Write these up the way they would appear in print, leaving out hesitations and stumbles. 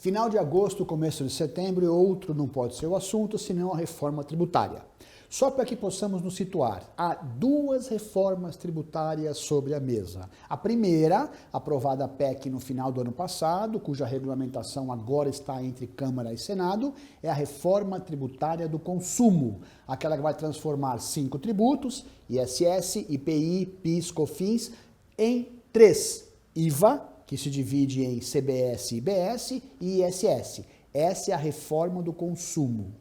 Final de agosto, começo de setembro, e outro não pode ser o assunto, senão a reforma tributária. Só para que possamos nos situar, há duas reformas tributárias sobre a mesa. A primeira, aprovada a PEC no final do ano passado, cuja regulamentação agora está entre Câmara e Senado, é a reforma tributária do consumo, aquela que vai transformar 5 tributos, ISS, IPI, PIS, COFINS, em 3, IVA, que se divide em CBS, IBS e ISS. Essa é a reforma do consumo.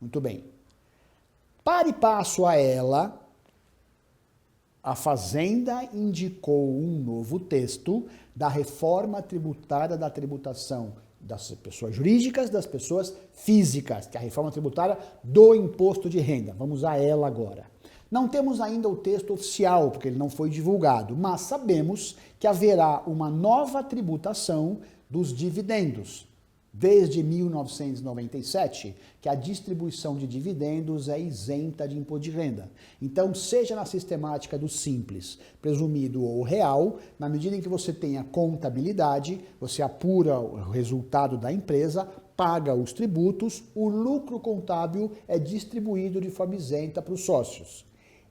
Muito bem. Para e passo a ela, a Fazenda indicou um novo texto da reforma tributária da tributação das pessoas jurídicas, das pessoas físicas, que é a reforma tributária do imposto de renda. Vamos a ela agora. Não temos ainda o texto oficial, porque ele não foi divulgado, mas sabemos que haverá uma nova tributação dos dividendos. Desde 1997, que a distribuição de dividendos é isenta de imposto de renda. Então, seja na sistemática do simples, presumido ou real, na medida em que você tenha contabilidade, você apura o resultado da empresa, paga os tributos, o lucro contábil é distribuído de forma isenta para os sócios.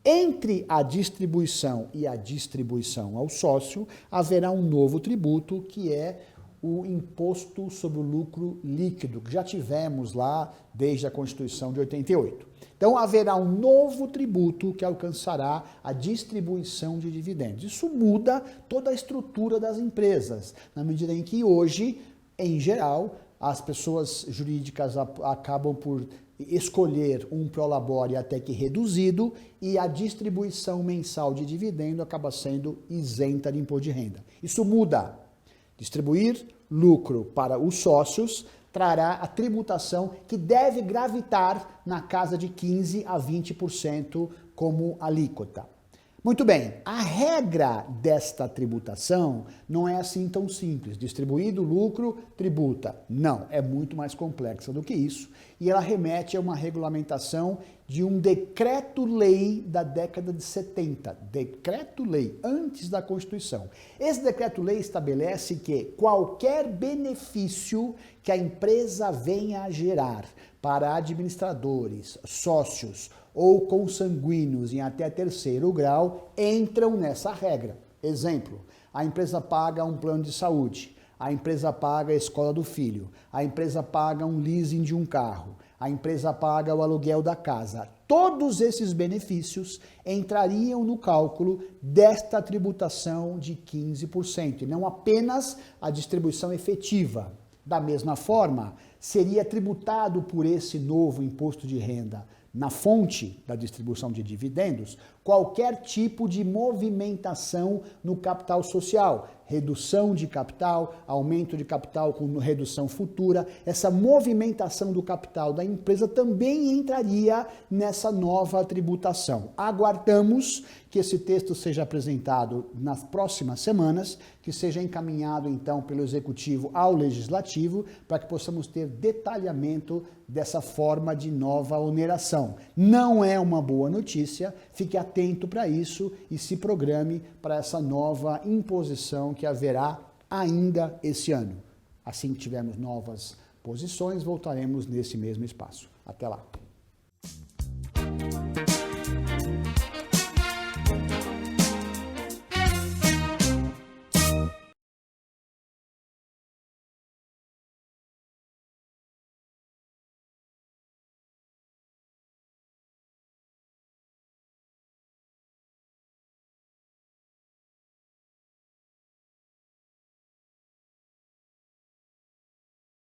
Entre a distribuição e a distribuição ao sócio, haverá um novo tributo, que é o imposto sobre o lucro líquido, que já tivemos lá desde a Constituição de 88. Então, haverá um novo tributo que alcançará a distribuição de dividendos. Isso muda toda a estrutura das empresas, na medida em que hoje, em geral, as pessoas jurídicas acabam por escolher um prolabore até que reduzido e a distribuição mensal de dividendo acaba sendo isenta de imposto de renda. Isso muda. Distribuir lucro para os sócios trará a tributação que deve gravitar na casa de 15% a 20% como alíquota. Muito bem, a regra desta tributação não é assim tão simples. Distribuído o lucro, tributa. Não, é muito mais complexa do que isso. E ela remete a uma regulamentação de um decreto-lei da década de 70. Decreto-lei, antes da Constituição. Esse decreto-lei estabelece que qualquer benefício que a empresa venha a gerar para administradores, sócios ou consanguíneos em até terceiro grau entram nessa regra. Exemplo, a empresa paga um plano de saúde, a empresa paga a escola do filho, a empresa paga um leasing de um carro, a empresa paga o aluguel da casa. Todos esses benefícios entrariam no cálculo desta tributação de 15%, e não apenas a distribuição efetiva. Da mesma forma, seria tributado por esse novo imposto de renda na fonte da distribuição de dividendos, qualquer tipo de movimentação no capital social, redução de capital, aumento de capital com redução futura, essa movimentação do capital da empresa também entraria nessa nova tributação. Aguardamos que esse texto seja apresentado nas próximas semanas, que seja encaminhado então pelo Executivo ao Legislativo, para que possamos ter detalhamento dessa forma de nova oneração. Não é uma boa notícia, fique atento para isso e se programe para essa nova imposição que haverá ainda esse ano. Assim que tivermos novas posições, voltaremos nesse mesmo espaço. Até lá.